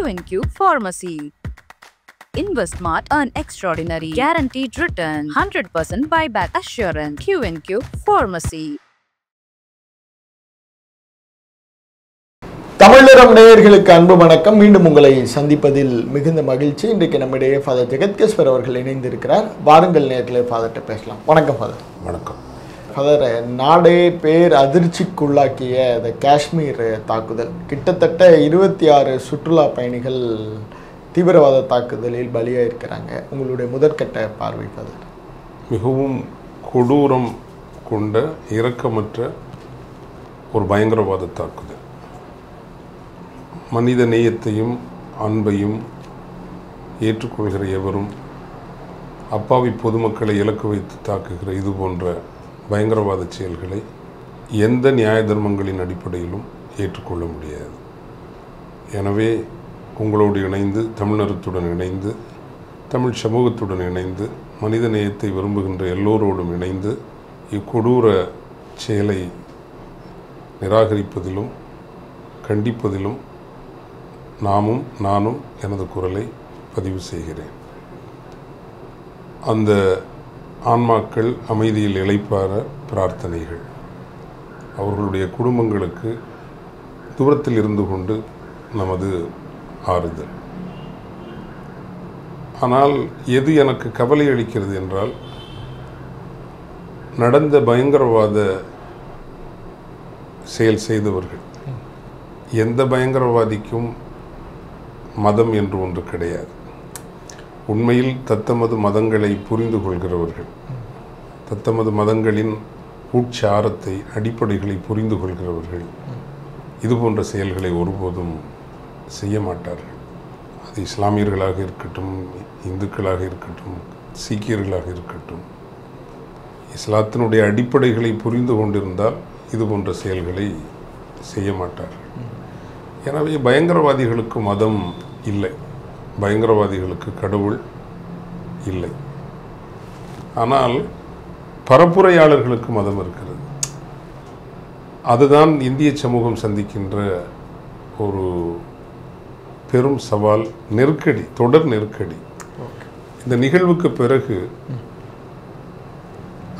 Q&Q Pharmacy. Invest smart, earn extraordinary, guaranteed return, 100% buyback assurance. Q&Q Pharmacy. Tamilaram நேயர்களுக்கு அன்பு வணக்கம். மீண்டும் உங்களை சந்திப்பதில் மிகுந்த மகிழ்ச்சி. இன்றைக்கு நம்மிடையே ஃபாதர் ஜெகத்கேஸ்வர் அவர்கள் இணைந்திருக்கிறார். வாருங்கள் நேயர்களே, ஃபாதர்கிட்ட பேசலாம். வணக்கம் ஃபாதர். வணக்கம் ஃபாதர், நாடே பேர் அதிர்ச்சிக்குள்ளாக்கிய இந்த காஷ்மீர் தாக்குதல், கிட்டத்தட்ட 26 சுற்றுலா பயணிகள் தீவிரவாத தாக்குதலில் பலியாக இருக்கிறாங்க. உங்களுடைய முதற்கட்ட பார்வை ஃபாதர்? மிகவும் கொடூரம் கொண்ட இரக்கமற்ற ஒரு பயங்கரவாத தாக்குதல். மனித நேயத்தையும் அன்பையும் ஏற்றுக்கொள்கிற எவரும் அப்பாவி பொதுமக்களை இலக்கு வைத்து தாக்குகிற இது போன்ற பயங்கரவாத செயல்களை எந்த நியாய தர்மங்களின் அடிப்படையிலும் ஏற்றுக்கொள்ள முடியாது. எனவே உங்களோடு இணைந்து, தமிழகத்துடன் இணைந்து, தமிழ் சமூகத்துடன் இணைந்து, மனித நேயத்தை விரும்புகின்ற எல்லோரோடும் இணைந்து இக்கொடூர செயலை நிராகரிப்பதிலும் கண்டிப்பதிலும் நானும் எனது குரலை பதிவு செய்கிறேன். அந்த ஆன்மாக்கள் அமைதியில் இளைப்பாற பிரார்த்தனைகள். அவர்களுடைய குடும்பங்களுக்கு தூரத்தில் இருந்து கொண்டு நமது ஆறுதல். ஆனால் எது எனக்கு கவலை அளிக்கிறது என்றால், நடந்த பயங்கரவாத செயல் செய்தவர்கள், எந்த பயங்கரவாதிக்கும் மதம் என்று ஒன்று கிடையாது. உண்மையில் தத்தமது மதங்களை புரிந்து கொள்கிறவர்கள், தத்தமது மதங்களின் உட்சாரத்தை, அடிப்படைகளை புரிந்து கொள்கிறவர்கள் இது போன்ற செயல்களை ஒருபோதும் செய்ய மாட்டார்கள். அது இஸ்லாமியர்களாக இருக்கட்டும், இந்துக்களாக இருக்கட்டும், சீக்கியர்களாக இருக்கட்டும், இஸ்லாத்தினுடைய அடிப்படைகளை புரிந்து கொண்டிருந்தால் இது போன்ற செயல்களை செய்ய மாட்டார்கள். எனவே பயங்கரவாதிகளுக்கு மதம் இல்லை, பயங்கரவாதிகளுக்கு கடவுள் இல்லை. ஆனால் பரப்புரையாளர்களுக்கு மதம் இருக்கிறது. அதுதான் இந்திய சமூகம் சந்திக்கின்ற ஒரு பெரும் சவால், நெருக்கடி, தொடர் நெருக்கடி. இந்த நிகழ்வுக்கு பிறகு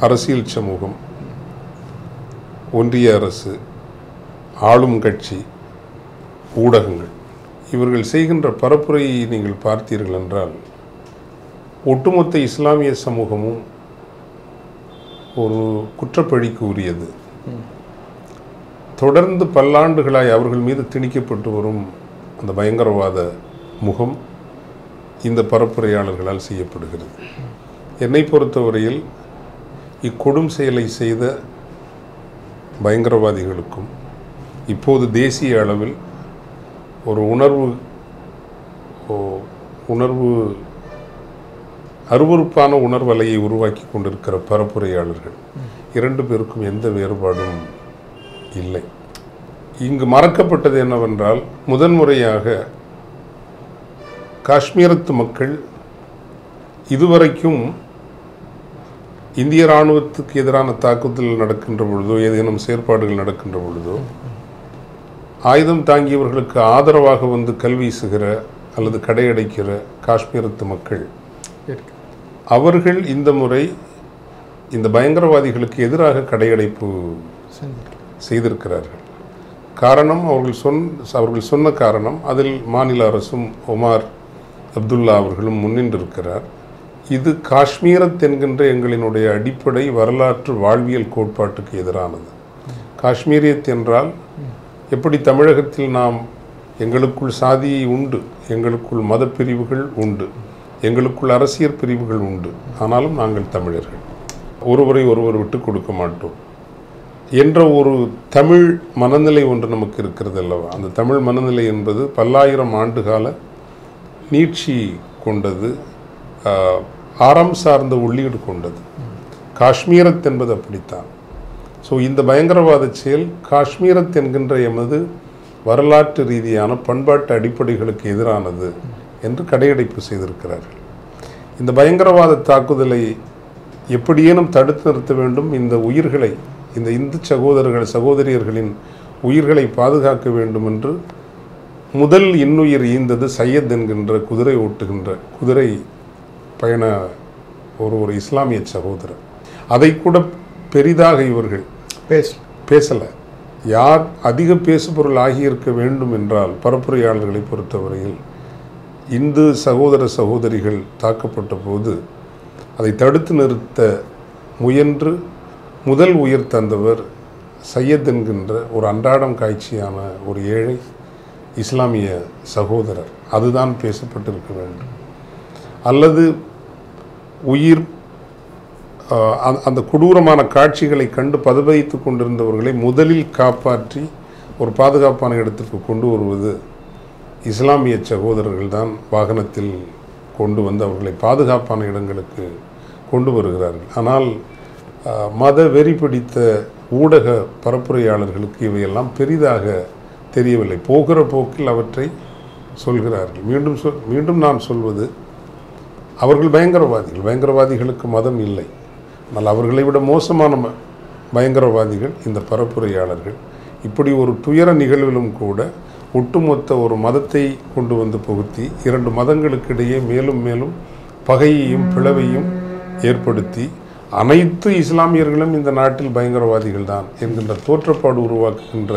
அரசியல் சமூகம், ஒன்றிய அரசு, ஆளும் கட்சி, ஊடகங்கள் இவர்கள் செய்கின்ற பரப்புரையை நீங்கள் பார்த்தீர்கள் என்றால், ஒட்டுமொத்த இஸ்லாமிய சமூகமும் ஒரு குற்றப்பழிக்கு உரியது. தொடர்ந்து பல்லாண்டுகளாய் அவர்கள் மீது திணிக்கப்பட்டு வரும் அந்த பயங்கரவாத முகம் இந்த பரப்புரையாளர்களால் செய்யப்படுகிறது. என்னை பொறுத்தவரையில் இக்கொடும் செயலை செய்த பயங்கரவாதிகளுக்கும் இப்போது தேசிய அளவில் ஒரு அருவருப்பான உணர்வலையை உருவாக்கி கொண்டிருக்கிற பரப்புரையாளர்கள் இரண்டு பேருக்கும் எந்த வேறுபாடும் இல்லை. இங்கு மறக்கப்பட்டது என்னவென்றால், முதன்முறையாக காஷ்மீரத்து மக்கள் இதுவரைக்கும் இந்திய இராணுவத்துக்கு எதிரான தாக்குதல் நடக்கின்ற பொழுதோ, ஏதேனும் செயற்பாடுகள் நடக்கின்ற பொழுதோ, ஆயுதம் தாங்கியவர்களுக்கு ஆதரவாக வந்து கல்வீசுகிற அல்லது கடையடைக்கிற காஷ்மீரத்து மக்கள், அவர்கள் இந்த முறை இந்த பயங்கரவாதிகளுக்கு எதிராக கடையடைப்பு செய்திருக்கிறார்கள். காரணம், அவர்கள் சொன்ன காரணம், அதில் மாநில அரசும் ஒமார் அப்துல்லா அவர்களும் முன்னின்றிருக்கிறார். இது காஷ்மீரத் என்கின்ற எங்களினுடைய அடிப்படை வரலாற்று வாழ்வியல் கோட்பாட்டுக்கு எதிரானது. காஷ்மீரியத் என்றால், எப்படி தமிழகத்தில் நாம் எங்களுக்குள் சாதி உண்டு, எங்களுக்குள் மத பிரிவுகள் உண்டு, எங்களுக்குள் அரசியல் பிரிவுகள் உண்டு, ஆனாலும் நாங்கள் தமிழர்கள், ஒருவரை ஒருவர் விட்டு கொடுக்க மாட்டோம் என்ற ஒரு தமிழ் மனநிலை ஒன்று நமக்கு இருக்கிறது அல்லவா? அந்த தமிழ் மனநிலை என்பது பல்லாயிரம் ஆண்டுகால நீட்சி கொண்டது, ஆரம் சார்ந்த உள்ளீடு கொண்டது. காஷ்மீரத் என்பது அப்படித்தான். ஸோ இந்த பயங்கரவாத செயல் காஷ்மீரத் என்கின்ற எமது வரலாற்று ரீதியான பண்பாட்டு அடிப்படைகளுக்கு எதிரானது என்று கடையடைப்பு செய்திருக்கிறார்கள். இந்த பயங்கரவாத தாக்குதலை எப்படியேனும் தடுத்து நிறுத்த வேண்டும், இந்த உயிர்களை, இந்த இந்து சகோதரியர்களின் உயிர்களை பாதுகாக்க வேண்டும் என்று முதல் இன்னுயிர் ஈந்தது சையத் என்கின்ற குதிரை ஓட்டுகின்ற குதிரை பயண ஒரு இஸ்லாமிய சகோதரர். அதை கூட பெரிதாக இவர்கள் பேசலை. யார் அதிக பேசுபொருள் ஆகியிருக்க வேண்டும் என்றால் பரப்புரையாளர்களை பொறுத்தவரையில் இந்து சகோதர சகோதரிகள் தாக்கப்பட்ட போது அதை தடுத்து நிறுத்த முயன்று முதல் உயிர் தந்தவர் சையத் என்கின்ற ஒரு அன்றாடம் காட்சியான ஒரு ஏழை இஸ்லாமிய சகோதரர். அதுதான் பேசப்பட்டிருக்க வேண்டும். அல்லது உயிர் அந்த கொடூரமான காட்சிகளை கண்டு பதவித்து கொண்டிருந்தவர்களை முதலில் காப்பாற்றி ஒரு பாதுகாப்பான இடத்திற்கு கொண்டு வருவது இஸ்லாமிய சகோதரர்கள் தான் வாகனத்தில் கொண்டு வந்து அவர்களை பாதுகாப்பான இடங்களுக்கு கொண்டு வருகிறார்கள். ஆனால் மத வெறி பிடித்த ஊடக பரப்புரையாளர்களுக்கு இவையெல்லாம் பெரிதாக தெரியவில்லை. போகிற போக்கில் அவற்றை சொல்கிறார்கள். மீண்டும் நான் சொல்வது, அவர்கள் பயங்கரவாதிகளுக்கு மதம் இல்லை. ஆனால் அவர்களை விட மோசமான பயங்கரவாதிகள் இந்த பரப்புரையாளர்கள். இப்படி ஒரு துயர நிகழ்விலும் கூட ஒட்டுமொத்த ஒரு மதத்தை கொண்டு வந்து புகுத்தி 2 மதங்களுக்கிடையே மேலும் மேலும் பகையையும் பிளவையும் ஏற்படுத்தி அனைத்து இஸ்லாமியர்களும் இந்த நாட்டில் பயங்கரவாதிகள் தான் என்கின்ற தோற்றப்பாடு உருவாக்குகின்ற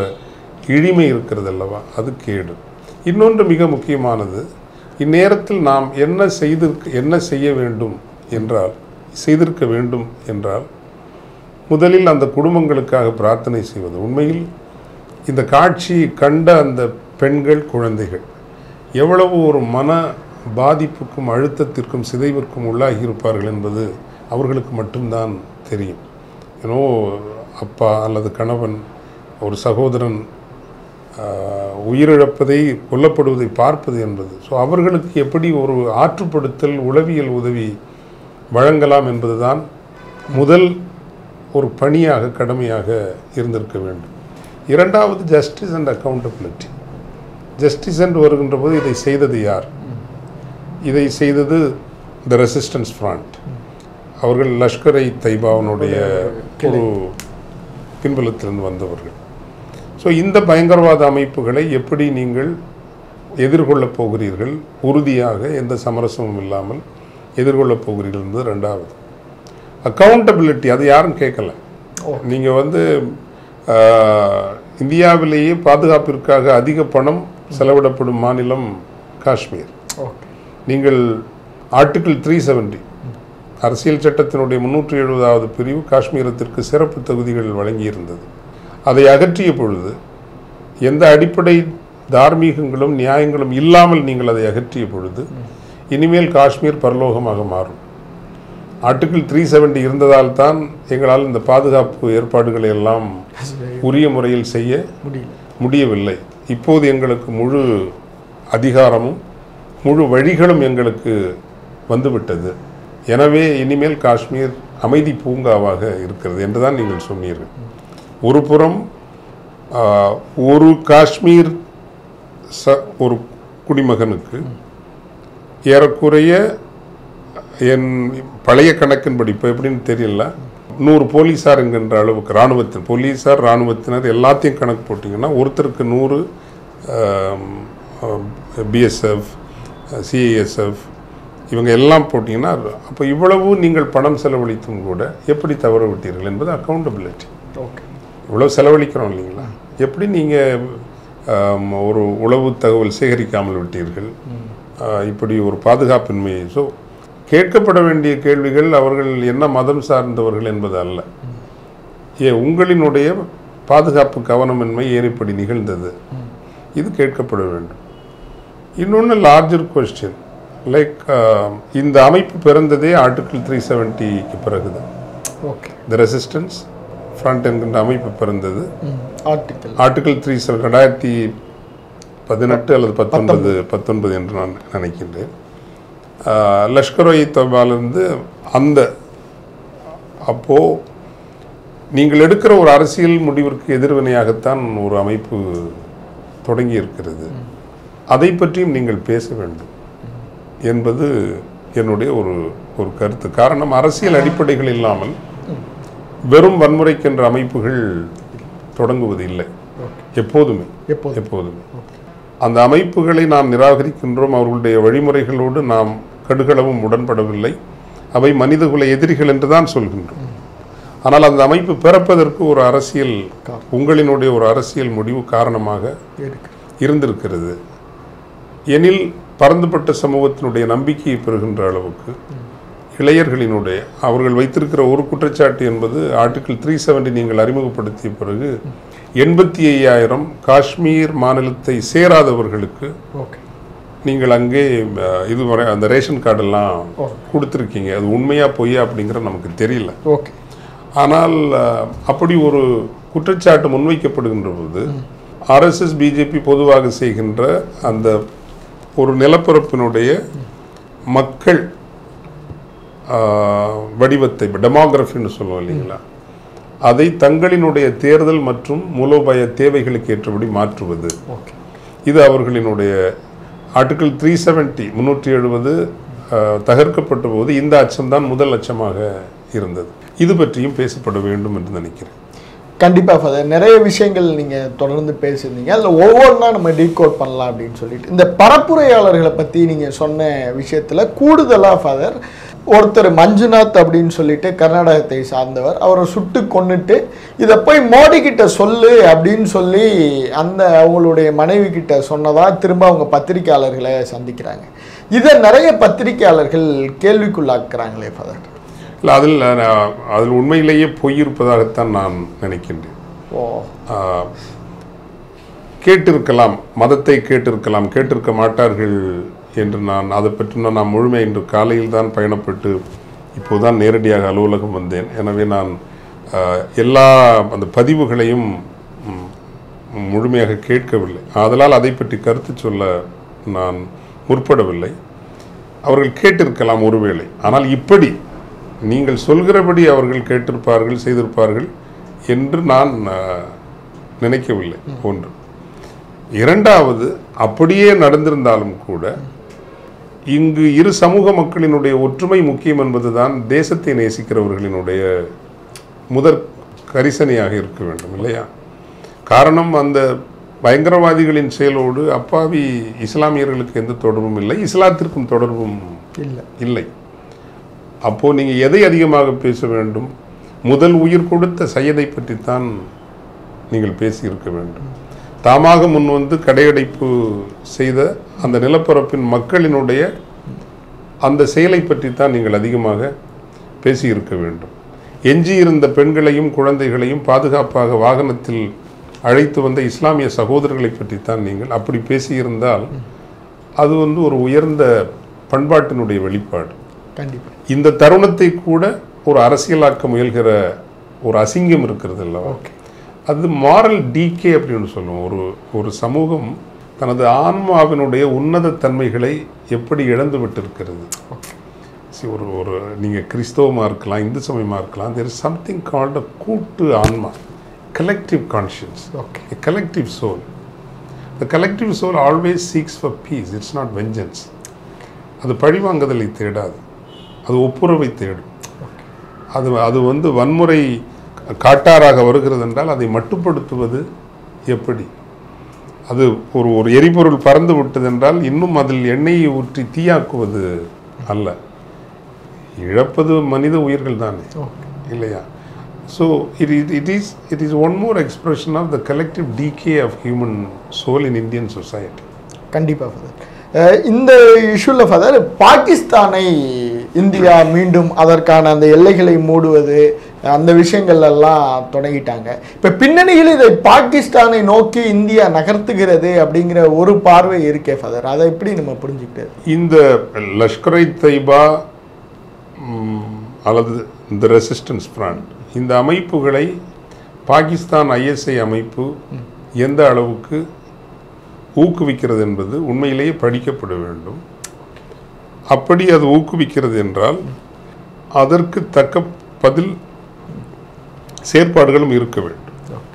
இழிமை இருக்கிறது அல்லவா, அது கேடு. இன்னொன்று மிக முக்கியமானது, இந்நேரத்தில் நாம் என்ன செய்திருக்க வேண்டும் என்றால் முதலில் அந்த குடும்பங்களுக்காக பிரார்த்தனை செய்வது. உண்மையில் இந்த காட்சி கண்ட அந்த பெண்கள் குழந்தைகள் எவ்வளவு ஒரு மன பாதிப்புக்கும் அழுத்தத்திற்கும் சிதைவிற்கும் உள்ளாகியிருப்பார்கள் என்பது அவர்களுக்கு மட்டும்தான் தெரியும். ஏன்னோ அப்பா அல்லது கணவன் ஒரு சகோதரன் உயிரிழப்பதை கொல்லப்படுவதை பார்ப்பது என்பது, ஸோ அவர்களுக்கு எப்படி ஒரு ஆற்றுப்படுத்தல் உளவியல் உதவி வழங்கலாம் என்பதுதான் முதல் ஒரு பணியாக கடமையாக இருந்திருக்க வேண்டும். இரண்டாவது ஜஸ்டிஸ் அண்ட் அக்கௌண்டபிலிட்டி. ஜஸ்டிஸ் என்று வருகின்ற போது இதை செய்தது யார்? இதை செய்தது த ரெசிஸ்டன்ஸ் ஃப்ரண்ட். அவர்கள் லஷ்கர்-இ தைபாவினுடைய ஒரு பின்புலத்திலிருந்து வந்தவர்கள். ஸோ இந்த பயங்கரவாத அமைப்புகளை எப்படி நீங்கள் எதிர்கொள்ளப் போகிறீர்கள், உறுதியாக எந்த சமரசமும் இல்லாமல் எதிர்கொள்ளப் போகிறீர்கள் என்பது ரெண்டாவது. அக்கௌண்டபிலிட்டி, அது யாரும் கேட்கல. நீங்கள் இந்தியாவிலேயே பாதுகாப்பிற்காக அதிக பணம் செலவிடப்படும் மாநிலம் காஷ்மீர். நீங்கள் ஆர்டிகிள் 370 அரசியல் சட்டத்தினுடைய 370வது பிரிவு காஷ்மீரத்திற்கு சிறப்பு தகுதிகள் வழங்கியிருந்தது. அதை அகற்றிய பொழுது, எந்த அடிப்படை தார்மீகங்களும் நியாயங்களும் இல்லாமல் நீங்கள் அதை அகற்றிய பொழுது இனிமேல் காஷ்மீர் பரலோகமாக மாறும். ஆர்டிகிள் 370 இருந்ததால் தான் எங்களால் இந்த பாதுகாப்பு ஏற்பாடுகளை எல்லாம் உரிய முறையில் செய்ய முடியவில்லை. இப்போது எங்களுக்கு முழு அதிகாரமும் முழு வழிகளும் எங்களுக்கு வந்துவிட்டது. எனவே இனிமேல் காஷ்மீர் அமைதி பூங்காவாக இருக்கிறது என்றுதான் நீங்கள் சொன்னீர்கள். ஒரு புறம் ஒரு காஷ்மீர் ஒரு குடிமகனுக்கு ஏறக்குறைய என் பழைய கணக்கின்படி இப்போ எப்படின்னு தெரியல 100 போலீஸார் என்கின்ற அளவுக்கு இராணுவத்தினர் எல்லாத்தையும் கணக்கு போட்டிங்கன்னா ஒருத்தருக்கு 100 பிஎஸ்எஃப், சிஐஎஸ்எஃப் இவங்க எல்லாம் போட்டிங்கன்னா, அப்போ இவ்வளவு நீங்கள் பணம் செலவழித்தும் கூட எப்படி தவற விட்டீர்கள் என்பது அக்கௌண்டபிலிட்டி. இவ்வளவு செலவழிக்கிறோம் இல்லைங்களா, எப்படி நீங்கள் ஒரு உளவு தகவல் சேகரிக்காமல் விட்டீர்கள், இப்படி ஒரு பாதுகாப்பின்மையை. ஸோ கேட்கப்பட வேண்டிய கேள்விகள் அவர்கள் என்ன மதம் சார்ந்தவர்கள் என்பது அல்ல, உங்களினுடைய பாதுகாப்பு கவனமின்மை ஏன் இப்படி நிகழ்ந்தது, இது கேட்கப்பட வேண்டும். இன்னொன்று லார்ஜர் கொஸ்டின், லைக் இந்த அமைப்பு பிறந்ததே ஆர்டிகிள் 370க்கு பிறகுதான். த ரெசிஸ்டன்ஸ் ஃப்ரண்ட் என்கின்ற அமைப்பு பிறந்தது ஆர்டிகிள் 370 2018 அல்லது 19 என்று நான் நினைக்கின்றேன். லஷ்கர்-இ தொய்பாலிருந்து அப்போது நீங்கள் எடுக்கிற ஒரு அரசியல் முடிவிற்கு எதிர்வினையாகத்தான் ஒரு அமைப்பு தொடங்கி இருக்கிறது. அதை பற்றியும் நீங்கள் பேச வேண்டும் என்பது என்னுடைய ஒரு கருத்து. காரணம், அரசியல் அடிப்படைகள் இல்லாமல் வெறும் வன்முறைக்கென்ற அமைப்புகள் தொடங்குவது இல்லை எப்போதுமே. அந்த அமைப்புகளை நாம் நிராகரிக்கின்றோம், அவர்களுடைய வழிமுறைகளோடு நாம் கடுகளவும் உடன்படவில்லை, அவை மனிதகுல எதிரிகள் என்று தான் சொல்கின்றோம். ஆனால் அந்த அமைப்பு பிறப்பதற்கு ஒரு அரசியல், உங்களினுடைய ஒரு அரசியல் முடிவு காரணமாக இருந்திருக்கிறது. எனில் பரந்துபட்ட சமூகத்தினுடைய நம்பிக்கையை பெறுகின்ற அளவுக்கு இளையர்களினுடைய அவர்கள் வைத்திருக்கிற ஒரு குற்றச்சாட்டு என்பது ஆர்டிகிள் 370 நீங்கள் அறிமுகப்படுத்திய பிறகு 85,000 காஷ்மீர் மாநிலத்தை சேராதவர்களுக்கு நீங்கள் அங்கே இதுவரை அந்த ரேஷன் கார்டெல்லாம் கொடுத்துருக்கீங்க. அது உண்மையா பொய்யா அப்படிங்கிற நமக்கு தெரியல. ஆனால் அப்படி ஒரு குற்றச்சாட்டு முன்வைக்கப்படுகின்ற போது RSS பிஜேபி பொதுவாக செய்கின்ற அந்த ஒரு நிலப்பரப்பினுடைய மக்கள் வடிவத்தை, டெமோகிராஃபின்னு சொல்லுவோம் இல்லைங்களா, அதை தங்களினுடைய தேர்தல் மற்றும் மூலோபாய தேவைகளுக்கு ஏற்றபடி மாற்றுவது, இது அவர்களினுடைய ஆர்டிகிள் 370 தகர்க்கப்பட்ட போது இந்த அச்சம்தான் முதல் அச்சமாக இருந்தது. இது பற்றியும் பேசப்பட வேண்டும் என்று நினைக்கிறேன். கண்டிப்பாக ஃபாதர், நிறைய விஷயங்கள் நீங்கள் தொடர்ந்து பேசியிருந்தீங்க. அதில் ஒவ்வொன்றா நம்ம டீகோட் பண்ணலாம் அப்படின்னு சொல்லிட்டு, இந்த பரப்புரையாளர்களை பற்றி நீங்கள் சொன்ன விஷயத்தில் கூடுதலாக ஃபாதர், ஒருத்தர் மஞ்சுநாத் அப்படின்னு சொல்லிட்டு கர்நாடகத்தை சார்ந்தவர், அவரை சுட்டு கொன்னுட்டு இதை போய் மோடி கிட்ட சொல்லு அப்படின்னு சொல்லி அந்த அவங்களுடைய மனைவி கிட்ட சொன்னதா திரும்ப அவங்க பத்திரிகையாளர்களை சந்திக்கிறாங்க. இதை நிறைய பத்திரிகையாளர்கள் கேள்விக்குள்ளாக்குறாங்களே ஃபாதர். இல்லை, அதில் உண்மையிலேயே பொய் இருப்பதாகத்தான் நான் நினைக்கின்றேன். கேட்டிருக்கலாம், மதத்தை கேட்டிருக்க மாட்டார்கள் என்று நான் அதை பற்றி நான் முழுமை இன்று காலையில் தான் பயணப்பட்டு இப்போதுதான் நேரடியாக அலுவலகம் வந்தேன். எனவே நான் எல்லா அந்த பதிவுகளையும் முழுமையாக கேட்கவில்லை. அதனால் அதை பற்றி கருத்து சொல்ல நான் முற்படவில்லை. அவர்கள் கேட்டிருக்கலாம் ஒருவேளை, ஆனால் இப்படி நீங்கள் சொல்கிறபடி அவர்கள் கேட்டிருப்பார்கள், செய்திருப்பார்கள் என்று நான் நினைக்கவில்லை. ஒன்று. இரண்டாவது, அப்படியே நடந்திருந்தாலும் கூட இங்கு இரு சமூக மக்களினுடைய ஒற்றுமை முக்கியம் என்பதுதான் தேசத்தை நேசிக்கிறவர்களினுடைய முதற் கரிசனையாக இருக்க வேண்டும் இல்லையா? காரணம், அந்த பயங்கரவாதிகளின் செயலோடு அப்பாவி இஸ்லாமியர்களுக்கு எந்த தொடர்பும் இல்லை, இஸ்லாத்திற்கும் தொடர்பும் இல்லை. அப்போது நீங்கள் எதை அதிகமாக பேச வேண்டும்? முதல் உயிர் கொடுத்த சையதை பற்றித்தான் நீங்கள் பேசியிருக்க வேண்டும். தாமாக முன் வந்து கடையடைப்பு செய்த அந்த நிலப்பரப்பின் மக்களினுடைய அந்த செயலை பற்றித்தான் நீங்கள் அதிகமாக பேசியிருக்க வேண்டும். எஞ்சியிருந்த பெண்களையும் குழந்தைகளையும் பாதுகாப்பாக வாகனத்தில் அழைத்து வந்த இஸ்லாமிய சகோதரர்களை பற்றித்தான் நீங்கள் அப்படி பேசியிருந்தால் அது வந்து ஒரு உயர்ந்த பண்பாட்டினுடைய வெளிப்பாடு. கண்டிப்பாக இந்த தருணத்தை கூட ஒரு அரசியலாக்க முயல்கிற ஒரு அசிங்கம் இருக்கிறது அல்லவா? அது மாரல் டீகே அப்படின்னு சொல்லுவோம். ஒரு சமூகம் தனது ஆன்மாவினுடைய உன்னத தன்மைகளை எப்படி இழந்து விட்டிருக்கிறது. ஒரு நீங்கள் கிறிஸ்தவமாக இருக்கலாம், இந்து சமயமாக இருக்கலாம், there is something called a கூட்டு ஆன்மா, collective conscience, a collective soul. The collective soul always seeks for peace, it's not vengeance. அது பழிவாங்குதலை தேடாது, அது ஒப்புரவை தேடும். அது வந்து வன்முறை காட்டாராக வருகிறது என்றால் அதை மட்டுப்படுத்துவது எப்படி? அது ஒரு எரிபொருள் பறந்து விட்டது என்றால் இன்னும் அதில் எண்ணெயை ஊற்றி தீயாக்குவது அல்ல. இழப்பது மனித உயிர்கள் தானே இல்லையா? So it is one more expression of the collective decay of human soul in Indian society. கண்டிப்பாக ஃபாதர், இந்த இஷ்யூவில் ஃபாதர், பாகிஸ்தானை இந்தியா மீண்டும் அதற்கான அந்த எல்லைகளை மூடுவது அந்த விஷயங்கள் எல்லாம் தொடங்கிட்டாங்க. இப்போ பின்னணியில் இதை பாகிஸ்தானை நோக்கி இந்தியா நகர்த்துகிறது அப்படிங்கிற ஒரு பார்வை இருக்கே ஃபாதர், அதை எப்படி நம்ம புரிஞ்சுக்கிட்டது? இந்த லஷ்கரை தொய்பா அல்லது இந்த ரெசிஸ்டன்ஸ் ஃப்ரண்ட், இந்த அமைப்புகளை பாகிஸ்தான் ISI அமைப்பு எந்த அளவுக்கு ஊக்குவிக்கிறது என்பது உண்மையிலேயே படிக்கப்பட வேண்டும். அப்படி அது ஊக்குவிக்கிறது என்றால் அதற்கு தக்க பதில் செயற்பாடுகளும் இருக்க வேண்டும்.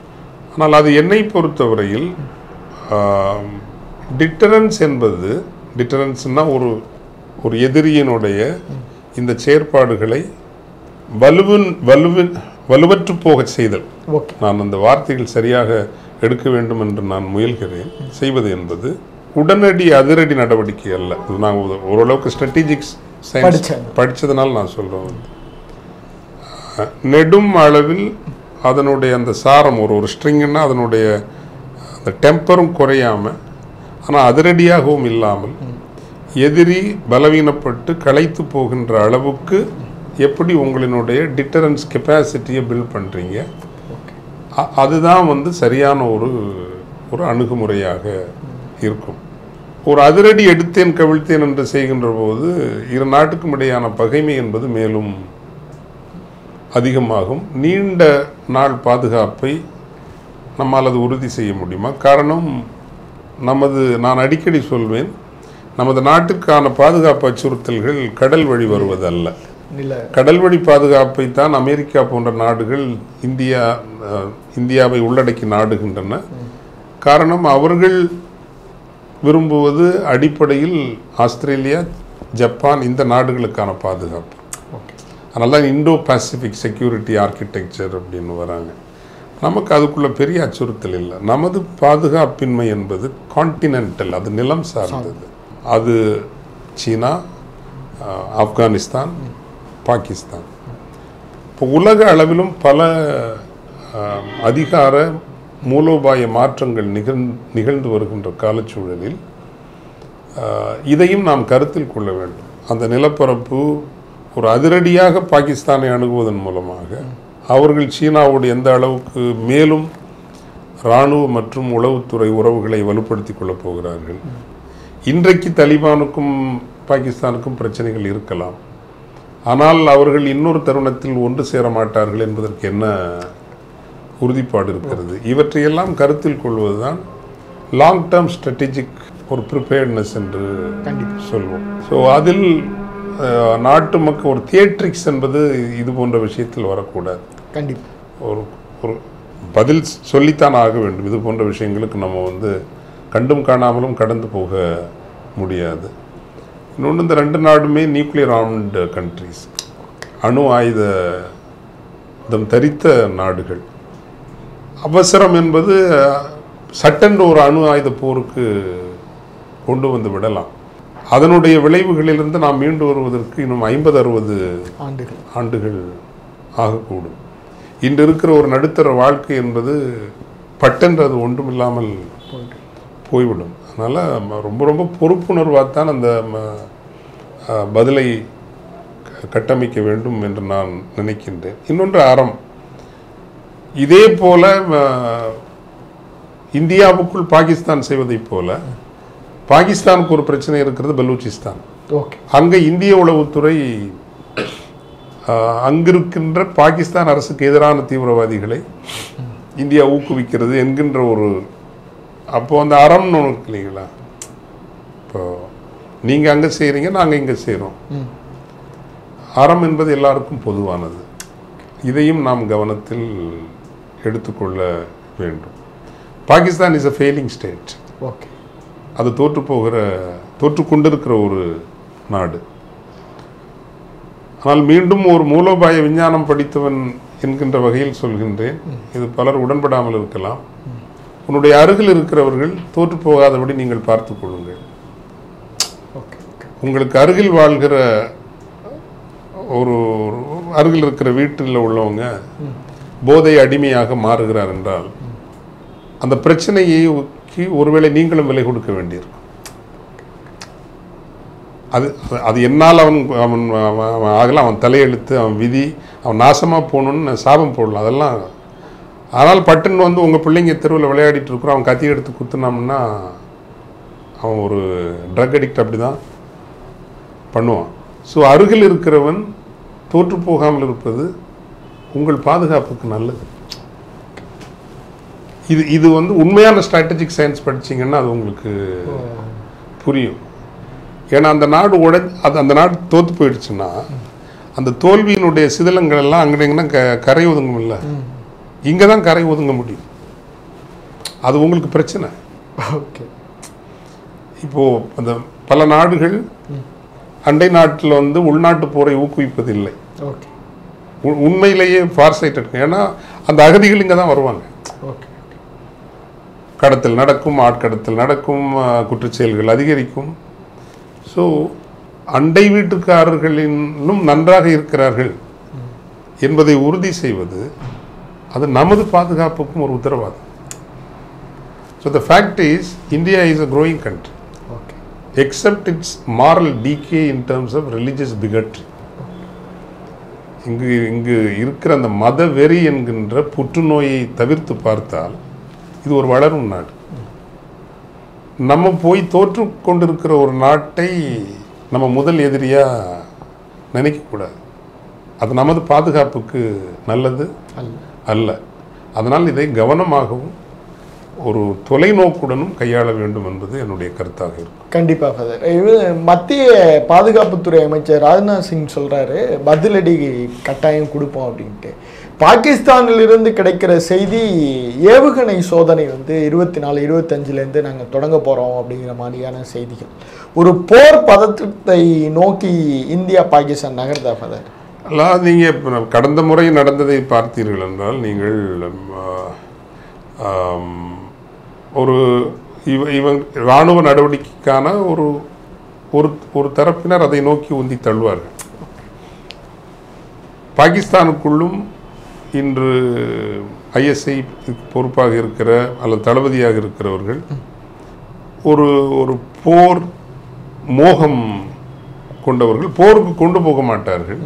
ஆனால் அது என்னை பொறுத்தவரையில் டிட்டரன்ஸ் என்பது, டிட்டரன்ஸ்னா ஒரு எதிரியினுடைய இந்த செயற்பாடுகளை வலுவற்று போக செய்தல். நான் அந்த வார்த்தைகள் சரியாக எடுக்க வேண்டும் என்று நான் முயல்கிறேன். செய்வது என்பது உடனடி அதிரடி நடவடிக்கை அல்ல. நான் ஓரளவுக்கு ஸ்ட்ராட்டஜிக் சயின்ஸ் படித்ததுனால நான் சொல்கிறேன். நெடும் அளவில் அதனுடைய அந்த சாரம் ஒரு ஸ்ட்ரிங்குன்னா அதனுடைய அந்த டெம்பரும் குறையாமல், ஆனால் அதிரடியாகவும் இல்லாமல், எதிரி பலவீனப்பட்டு களைத்து போகின்ற அளவுக்கு எப்படி உங்களினுடைய டிட்டரன்ஸ் கெப்பாசிட்டியை பில்ட் பண்ணுறீங்க, அதுதான் சரியான ஒரு அணுகுமுறையாக இருக்கும். ஒரு அதிரடி எடுத்தேன் கவிழ்த்தேன் என்று செய்கின்ற போது இரு நாட்டுக்கும் இடையான பகைமை என்பது மேலும் அதிகமாகும். நீண்ட நாள் பாதுகாப்பை நம்மால் அது உறுதி செய்ய முடியுமா? காரணம், நான் அடிக்கடி சொல்வேன், நமது நாட்டுக்கான பாதுகாப்பு அச்சுறுத்தல்கள் கடல் வழி வருவதல்ல. கடல் வழி பாதுகாப்பை தான் அமெரிக்கா போன்ற நாடுகள் இந்தியாவை உள்ளடக்கி நாடுகின்றன. காரணம், அவர்கள் விரும்புவது அடிப்படையில் ஆஸ்திரேலியா, ஜப்பான் இந்த நாடுகளுக்கான பாதுகாப்பு. அதனால தான் இண்டோ பசிபிக் செக்யூரிட்டி ஆர்கிடெக்சர் அப்படின்னு வராங்க. நமக்கு அதுக்குள்ள பெரிய அச்சுறுத்தல் இல்லை. நமது பாதுகாப்பின்மை என்பது கான்டினென்டல், அது நிலம் சார்ந்தது. அது சீனா, ஆப்கானிஸ்தான், பாகிஸ்தான். இப்போ உலக அளவிலும் பல அதிகார மூலோபாய மாற்றங்கள் நிகழ்ந்து வருகின்ற காலச்சூழலில் இதையும் நாம் கருத்தில் கொள்ள வேண்டும். அந்த நிலப்பரப்பு ஒரு அதிரடியாக பாகிஸ்தானை அணுகுவதன் மூலமாக அவர்கள் சீனாவோடு எந்த அளவுக்கு மேலும் இராணுவ மற்றும் உளவுத்துறை உறவுகளை வலுப்படுத்தி கொள்ளப் போகிறார்கள். இன்றைக்கு தலிபானுக்கும் பாகிஸ்தானுக்கும் பிரச்சனைகள் இருக்கலாம், ஆனால் அவர்கள் இன்னொரு தருணத்தில் ஒன்று சேர மாட்டார்கள் என்பதற்கு என்ன உறுதிப்பாடு இருக்கிறது? இவற்றையெல்லாம் கருத்தில் கொள்வதுதான் லாங் டேர்ம் ஸ்ட்ராட்டஜிக் ஒரு ப்ரிப்பேர்ட்னஸ் என்று சொல்வோம். ஸோ அதில் நாட்டு மக்கள் ஒரு தியேட்ரிக்ஸ் என்பது இது போன்ற விஷயத்தில் வரக்கூடாது. கண்டிப்பாக ஒரு பதில் சொல்லித்தான் ஆக வேண்டும். இது போன்ற விஷயங்களுக்கு நம்ம கண்டும் காணாமலும் கடந்து போக முடியாது. இன்னொன்று, இந்த ரெண்டு நாடுமே நியூக்ளியர் ஆர்ம்டு கண்ட்ரிஸ், அணு ஆயுதம் தரித்த நாடுகள். அவசரம் என்பது சட்டென்று ஒரு அணு ஆயுத போருக்கு கொண்டு வந்து விடலாம். அதனுடைய விளைவுகளிலிருந்து நாம் மீண்டு வருவதற்கு இன்னும் 50-60 ஆண்டுகள் ஆகக்கூடும். இன்று இருக்கிற ஒரு நடுத்தர வாழ்க்கை என்பது பட்டென்று அது ஒன்றுமில்லாமல் போய்விடும். அதனால் ரொம்ப ரொம்ப பொறுப்புணர்வாகத்தான் அந்த பதிலை கட்டமைக்க வேண்டும் என்று நான் நினைக்கின்றேன். இன்னொன்று அறம். இதே போல இந்தியாவுக்குள் பாகிஸ்தான் செய்வதைப் போல பாகிஸ்தானுக்கு ஒரு பிரச்சனை இருக்கிறது, பலூச்சிஸ்தான். அங்கே இந்திய உளவுத்துறை அங்கிருக்கின்ற பாகிஸ்தான் அரசுக்கு எதிரான தீவிரவாதிகளை இந்தியா ஊக்குவிக்கிறது என்கின்ற ஒரு, அப்போ அந்த அறம்னு ஒன்று இருக்கு இல்லைங்களா? இப்போ நீங்கள் அங்கே செய்கிறீங்க, நாங்கள் இங்கே செய்கிறோம். அறம் என்பது எல்லாருக்கும் பொதுவானது. இதையும் நாம் கவனத்தில் எடுத்துக்கொள்ள வேண்டும். Pakistan is a failing state. அது தோற்று கொண்டிருக்கிற ஒரு நாடு. ஆனால் மீண்டும் ஒரு மூலோபாய விஞ்ஞானம் படித்தவன் என்கின்ற வகையில் சொல்கின்றேன், இது பலர் உடன்படாமல் இருக்கலாம். உன்னுடைய அருகில் இருக்கிறவர்கள் தோற்று போகாதபடி நீங்கள் பார்த்து கொள்ளுங்கள். உங்களுக்கு அருகில் வாழ்கிற ஒரு அருகில் இருக்கிற வீட்டில் உள்ளவங்க போதை அடிமையாக மாறுகிறார் என்றால் அந்த பிரச்சனையை ஒருவேளை நீங்களும் விலை கொடுக்க வேண்டியிருக்கும். அது என்னால் அவன் ஆகலாம், அவன் தலையெழுத்து, அவன் விதி, அவன் நாசமாக போகணுன்னு சாபம் போடலாம், அதெல்லாம். ஆனால் பட்டுன்னு உங்கள் பிள்ளைங்க தெருவில் விளையாடிட்டு இருக்கிறோம், அவன் கத்தி எடுத்து குத்துனோம்னா அவன் ஒரு ட்ரக் அடிக்ட் அப்படி தான் பண்ணுவான். ஸோ அருகில் இருக்கிறவன் தோற்று போகாமல் இருப்பது உங்கள் பாதுகாப்புக்கு நல்லது. இது உண்மையான ஸ்ட்ராட்டஜிக் சயின்ஸ் படிச்சிங்கன்னா அது உங்களுக்கு புரியும். ஏன்னா அந்த நாடு அந்த நாடு தோற்று போயிடுச்சுன்னா அந்த தோல்வியினுடைய சிதிலங்கள் எல்லாம் அங்கேங்கன்னா கரை ஒதுங்கும் இல்லை, இங்கே தான் கரை ஒதுங்க முடியும். அது உங்களுக்கு பிரச்சனை. இப்போது அந்த பல நாடுகள் அண்டை நாட்டில் உள்நாட்டு போரை ஊக்குவிப்பதில்லை. உண்மையிலேயே ஃபார்சைட் இருக்கு. ஏன்னா அந்த அகதிகள் இங்கே தான் வருவாங்க. கடத்தல் நடக்கும், ஆட்கடத்தல் நடக்கும், குற்றச்செயல்கள் அதிகரிக்கும். ஸோ அண்டை வீட்டுக்காரர்களிலும் நன்றாக இருக்கிறார்கள் என்பதை உறுதி செய்வது அது நமது பாதுகாப்புக்கும் ஒரு உத்தரவாதம். So the fact is India is a growing country except its moral decay in terms of religious bigotry. இங்கு இருக்கிற அந்த மத வெறி என்கின்ற புற்றுநோயை தவிர்த்து பார்த்தால் இது ஒரு வளரும் நாடு. நம்ம போய் தோற்று கொண்டிருக்கிற ஒரு நாட்டை நம்ம முதல் எதிரியாக நினைக்கக்கூடாது. அது நமது பாதுகாப்புக்கு நல்லது அல்ல. அதனால் இதை கவனமாகவும் ஒரு தொலைநோக்குடனும் கையாள வேண்டும் என்பது என்னுடைய கருத்தாக இருக்கும். கண்டிப்பாக ஃபாதர். இது மத்திய பாதுகாப்புத்துறை அமைச்சர் ராஜ்நாத் சிங் சொல்கிறாரு, பதிலடி கட்டாயம் கொடுப்போம் அப்படின்ட்டு. பாகிஸ்தானிலிருந்து கிடைக்கிற செய்தி, ஏவுகணை சோதனை வந்து 24, 25லேருந்து நாங்கள் தொடங்க போகிறோம் அப்படிங்கிற மாதிரியான செய்திகள். ஒரு போர் பதற்றத்தை நோக்கி இந்தியா பாகிஸ்தான் நகர்தா ஃபாதர்? அல்லாது நீங்கள் கடந்த முறை நடந்ததை பார்த்தீர்கள் என்றால் நீங்கள் இவங்க இராணுவ நடவடிக்கைக்கான ஒரு தரப்பினர் அதை நோக்கி உந்தி தள்ளுவார்கள். பாகிஸ்தானுக்குள்ளும் இன்று ஐஎஸ்ஐ பொறுப்பாக இருக்கிற அல்லது தளபதியாக இருக்கிறவர்கள் ஒரு போர் மோகம் கொண்டவர்கள். போருக்கு கொண்டு போக மாட்டார்கள்,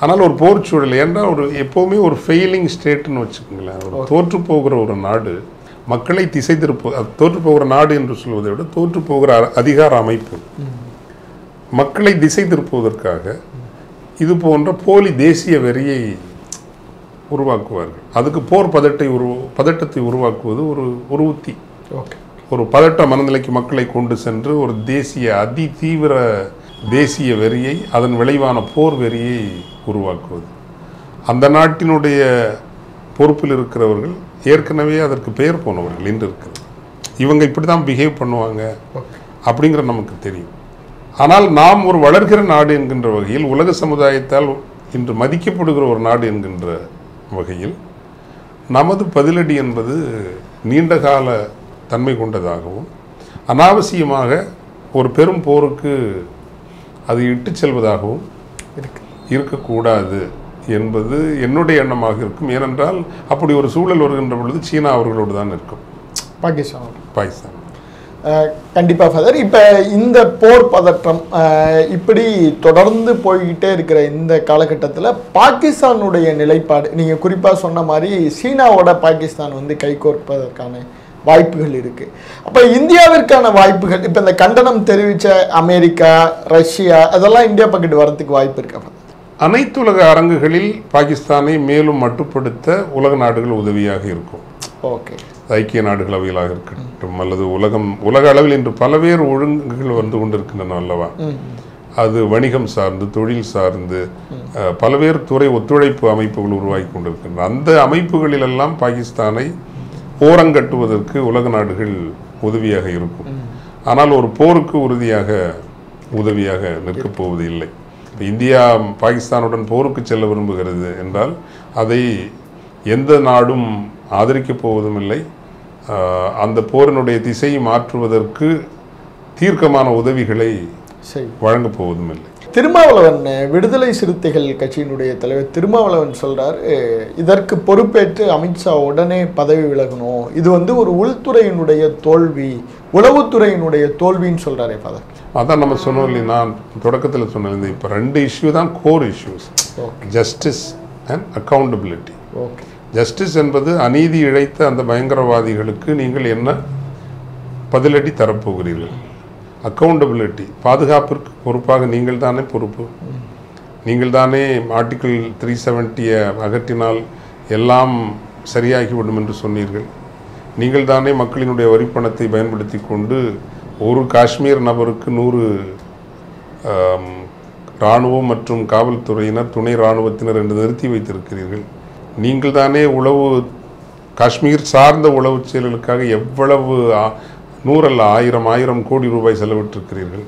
ஆனால் ஒரு போர் சூழல். ஏன்னா எப்போவுமே ஒரு ஃபெயிலிங் ஸ்டேட்னு வச்சுக்கோங்களேன். ஒரு தோற்று போகிற ஒரு நாடு மக்களை திசை தோற்று போகிற நாடு என்று சொல்வதை விட தோற்று போகிற அதிகார அமைப்பு மக்களை திசை திருப்புவதற்காக இது போன்ற போலி தேசிய வெறியை உருவாக்குவார்கள். அதுக்கு போர் பதட்டத்தை உருவாக்குவது ஒரு உத்தி. ஒரு பதட்ட மனநிலைக்கு மக்களை கொண்டு சென்று ஒரு அதி தீவிர தேசிய வெறியை, அதன் விளைவான போர் வெறியை உருவாக்குவது. அந்த நாட்டினுடைய பொறுப்பில் இருக்கிறவர்கள் ஏற்கனவே அதற்கு பெயர் போனவர்கள் இன்று இருக்கிறது. இவங்க இப்படி தான் பிஹேவ் பண்ணுவாங்க அப்படிங்கிற நமக்கு தெரியும். ஆனால் நாம் ஒரு வளர்கிற நாடு என்கின்ற வகையில், உலக சமுதாயத்தால் இன்று மதிக்கப்படுகிற ஒரு நாடு என்கின்ற வகையில் நமது பதிலடி என்பது நீண்டகால தன்மை கொண்டதாகவும் அனாவசியமாக ஒரு பெரும் போருக்கு அது இட்டு செல்வதாகவும் இருக்கக்கூடாது என்பது என்னுடைய எண்ணமாக இருக்கும். ஏனென்றால் அப்படி ஒரு சூழல் வருகின்ற பொழுது சீனா அவர்களோடு தான் இருக்கும், பாகிஸ்தான். கண்டிப்பாக ஃபாதர். இப்போ இந்த போர் பதற்றம் இப்படி தொடர்ந்து போய்கிட்டே இருக்கிற இந்த காலகட்டத்தில் பாகிஸ்தானுடைய நிலைப்பாடு, நீங்கள் குறிப்பாக சொன்ன மாதிரி சீனாவோட பாகிஸ்தான் வந்து கைகோர்ப்பதற்கான வாய்ப்புகள் இருக்குது. அப்போ இந்தியாவிற்கான வாய்ப்புகள், இப்போ இந்த கண்டனம் தெரிவித்த அமெரிக்கா, ரஷ்யா, அதெல்லாம் இந்தியா பக்கத்து வரத்துக்கு வாய்ப்பு இருக்கா? அனைத்துலக அரங்குகளில் பாகிஸ்தானை மேலும் மட்டுப்படுத்த உலக நாடுகள் உதவியாக இருக்கும். ஓகே, ஐக்கிய நாடுகள் அவைகளாக இருக்கட்டும் அல்லது உலக அளவில் இன்று பல்வேறு ஒழுங்குகள் வந்து கொண்டிருக்கின்றன அல்லவா. அது வணிகம் சார்ந்து, தொழில் சார்ந்து பல்வேறு துறை ஒத்துழைப்பு அமைப்புகள் உருவாகி கொண்டிருக்கின்றன. அந்த அமைப்புகளிலெல்லாம் பாகிஸ்தானை ஓரங்கட்டுவதற்கு உலக நாடுகள் உதவியாக இருக்கும். ஆனால் ஒரு போருக்கு உதவியாக நிற்கப் போவது இல்லை. இந்தியா பாகிஸ்தானுடன் போருக்கு செல்ல விரும்புகிறது என்றால் அதை எந்த நாடும் ஆதரிக்கப் போவதும் இல்லை. அந்த போரினுடைய திசையை மாற்றுவதற்கு தீர்க்கமான உதவிகளை வழங்கப் போவதும் இல்லை. திருமாவளவன், விடுதலை சிறுத்தைகள் கட்சியினுடைய தலைவர் திருமாவளவன் சொல்றார், இதற்கு பொறுப்பேற்று அமித்ஷா உடனே பதவி விலகணும், இது வந்து ஒரு உள்துறையினுடைய தோல்வி, உளவுத்துறையினுடைய தோல்வின்னு சொல்றாரே ஃபாதர். அதான் நம்ம சொன்னோம் இல்லையா, நான் தொடக்கத்தில் சொன்னேன், இப்போ 2 இஷ்யூ தான் core issues, justice and accountability. Justice என்பது அநீதி இழைத்த அந்த பயங்கரவாதிகளுக்கு நீங்கள் என்ன பதிலடி தரப்போகிறீர்கள். அக்கௌண்டபிலிட்டி, பாதுகாப்பிற்கு பொறுப்பாக நீங்கள் தானே பொறுப்பு. நீங்கள் தானே ஆர்டிகிள் 370 அகற்றினால் எல்லாம் சரியாகிவிடும் என்று சொன்னீர்கள். நீங்கள் தானே மக்களினுடைய வரிப்பணத்தை பயன்படுத்தி கொண்டு ஒரு காஷ்மீர் நபருக்கு 100 இராணுவம் மற்றும் காவல்துறையினர், துணை இராணுவத்தினர் என்று நிறுத்தி வைத்திருக்கிறீர்கள். நீங்கள் தானே காஷ்மீர் சார்ந்த உளவு செயல்களுக்காக எவ்வளவு 100 அல்ல 1000 கோடி ரூபாய் செலவிட்டிருக்கிறீர்கள்.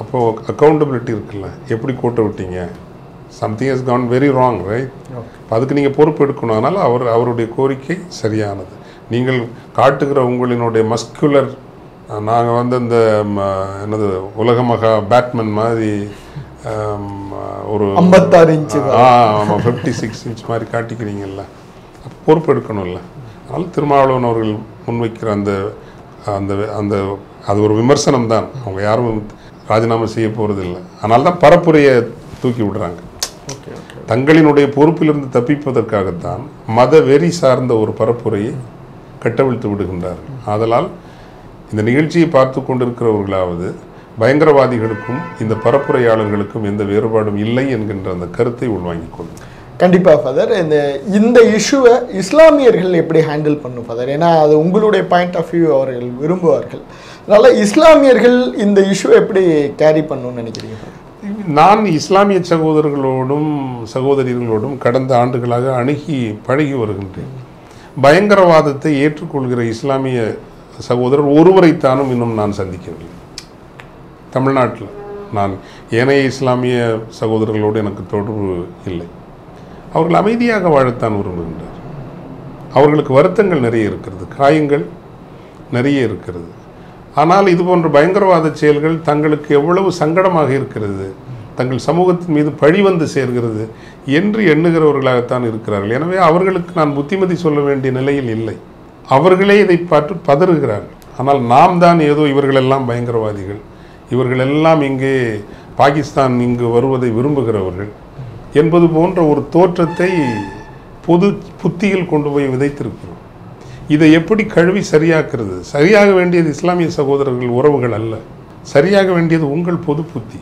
அப்போது அக்கௌண்டபிலிட்டி இருக்குல்ல, எப்படி கோட்டை விட்டீங்க? Something has gone very wrong, right? அதுக்கு நீங்கள் பொறுப்பு எடுக்கணும். அதனால் அவருடைய கோரிக்கை சரியானது. நீங்கள் காட்டுகிற உங்களினுடைய மஸ்குலர், நாங்கள் வந்து இந்த என்னது உலக மகா பேட்மேன் மாதிரி ஒரு 56 இன்ச்சு ஆமாம் 56 இன்ச் மாதிரி காட்டிக்கிறீங்கல்ல, பொறுப்பு எடுக்கணும்ல. அதனால் திருமாவளவன் அவர்கள் முன்வைக்கிற அந்த அந்த அந்த அது ஒரு விமர்சனம் தான். அவங்க யாரும் ராஜினாமா செய்ய போகிறதில்லை. அதனால தான் பரப்புரையை தூக்கி விடுறாங்க. தங்களினுடைய பொறுப்பிலிருந்து தப்பிப்பதற்காகத்தான் மத வெறி சார்ந்த ஒரு பரப்புரையை கட்டவிழ்த்து விடுகின்றார்கள். ஆதலால் இந்த நிகழ்ச்சியை பார்த்து கொண்டிருக்கிறவர்களாவது பயங்கரவாதிகளுக்கும் இந்த பரப்புரையாளர்களுக்கும் எந்த வேறுபாடும் இல்லை என்கின்ற அந்த கருத்தை உள்வாங்கிக் கொள்ளும். கண்டிப்பாக ஃபாதர், இந்த இஷ்யூவை இஸ்லாமியர்கள் எப்படி ஹேண்டில் பண்ணும் ஃபாதர்? ஏன்னா அது உங்களுடைய பாயிண்ட் ஆஃப் வியூ அவர்கள் விரும்புவார்கள். அதனால் இஸ்லாமியர்கள் இந்த இஷ்யூவை எப்படி கேரி பண்ணணும்னு நினைக்கிறீங்க? நான் இஸ்லாமிய சகோதரர்களோடும் சகோதரிகளோடும் கடந்த ஆண்டுகளாக அணுகி பழகி வருகின்றேன். பயங்கரவாதத்தை ஏற்றுக்கொள்கிற இஸ்லாமிய சகோதரர் ஒருவரைத்தானும் இன்னும் நான் சந்திக்கவில்லை. தமிழ்நாட்டில் நான் ஏனைய இஸ்லாமிய சகோதரர்களோடு எனக்கு தொடர்பு இல்லை. அவர்கள் அமைதியாக வாழத்தான் விரும்புகின்றார். அவர்களுக்கு வருத்தங்கள் நிறைய இருக்கிறது, காயங்கள் நிறைய இருக்கிறது. ஆனால் இது போன்ற பயங்கரவாத செயல்கள் தங்களுக்கு எவ்வளவு சங்கடமாக இருக்கிறது, தங்கள் சமூகத்தின் மீது பழி வந்து சேர்கிறது என்று எண்ணுகிறவர்களாகத்தான் இருக்கிறார்கள். எனவே அவர்களுக்கு நான் புத்திமதி சொல்ல வேண்டிய நிலையில் இல்லை. அவர்களே இதை பார்த்து பதறுகிறார்கள். ஆனால் நாம் தான் ஏதோ இவர்களெல்லாம் பயங்கரவாதிகள், இவர்களெல்லாம் இங்கே பாகிஸ்தான் இங்கு வருவதை விரும்புகிறவர்கள் என்பது போன்ற ஒரு தோற்றத்தை பொது புத்தியில் கொண்டு போய் விதைத்திருக்கிறோம். இதை எப்படி கழுவி சரியாக்குறது? சரியாக வேண்டியது இஸ்லாமிய சகோதரர்கள் உறவுகள் அல்ல, சரியாக வேண்டியது உங்கள் பொது புத்தி.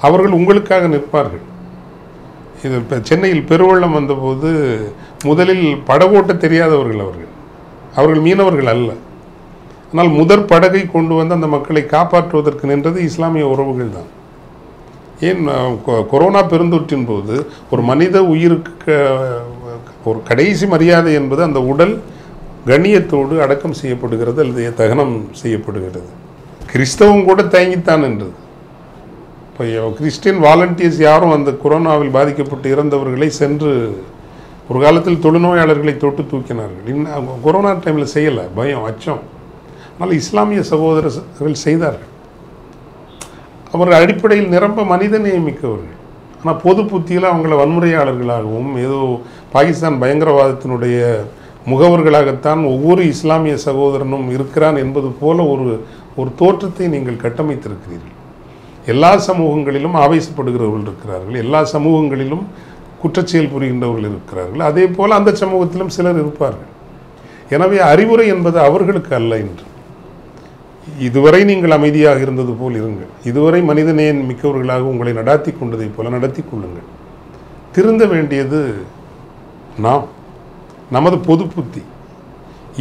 அவர்கள் உங்களுக்காக நிற்பார்கள். இது இப்போ சென்னையில் பெருவெள்ளம் வந்தபோது முதலில் படகோட்ட தெரியாதவர்கள் அவர்கள் மீனவர்கள் அல்ல. ஆனால் முதற் படகை கொண்டு வந்து அந்த மக்களை காப்பாற்றுவதற்கு நின்றது இஸ்லாமிய உறவுகள் தான். ஏன் கொரோனா பெருந்தொற்றின் போது ஒரு மனித உயிருக்கு ஒரு கடைசி மரியாதை என்பது அந்த உடல் கண்ணியத்தோடு அடக்கம் செய்யப்படுகிறது அல்லது தகனம் செய்யப்படுகிறது. கிறிஸ்தவம் கூட தயங்கித்தான் என்றது. இப்போ கிறிஸ்டியன் வாலண்டியர்ஸ் யாரும் அந்த கொரோனாவில் பாதிக்கப்பட்டு இறந்தவர்களை சென்று ஒரு காலத்தில் தொழுநோயாளர்களை தொட்டு தூக்கினார்கள். இன்னும் கொரோனா டைமில் செய்யலை, பயம், அச்சம். ஆனால் இஸ்லாமிய சகோதரர்கள் செய்தார்கள். அவர்கள் அடிப்படையில் நிரம்ப மனிதநேயம் மிக்கவர்கள். ஆனால் பொது புத்தியில் அவங்கள வன்முறையாளர்களாகவும் ஏதோ பாகிஸ்தான் பயங்கரவாதத்தினுடைய முகவர்களாகத்தான் ஒவ்வொரு இஸ்லாமிய சகோதரனும் இருக்கிறான் என்பது போல ஒரு தோற்றத்தை நீங்கள் கட்டமைத்திருக்கிறீர்கள். எல்லா சமூகங்களிலும் ஆவேசப்படுகிறவர்கள் இருக்கிறார்கள், எல்லா சமூகங்களிலும் குற்றச்செயல் புரிகின்றவர்கள் இருக்கிறார்கள். அதே போல் அந்த சமூகத்திலும் சிலர் இருப்பார்கள். எனவே அறிவுரை என்பது அவர்களுக்கு அல்ல. என்று இதுவரை நீங்கள் அமைதியாக இருந்தது போல் இருங்கள், இதுவரை மனிதநேயம் மிக்கவர்களாக உங்களை நடாத்தி கொண்டதை போல நடத்தி கொள்ளுங்கள். திருந்த வேண்டியது நமது பொது புத்தி.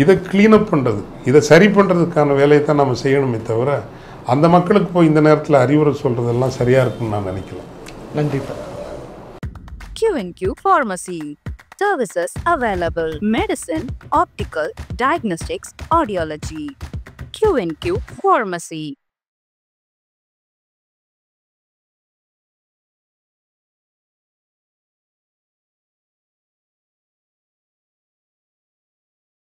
இதை கிளீனப் பண்ணுறது, இதை சரி பண்ணுறதுக்கான வேலையை தான் நம்ம செய்யணுமே தவிர அந்த மக்களுக்கு போய் இந்த நேரத்தில் அறிவுரை சொல்கிறதெல்லாம் சரியாக இருக்கும்னு நான் நினைக்கலாம். நன்றி. Q&Q Pharmacy. Services available: medicine, optical, diagnostics, audiology. Q&Q Pharmacy.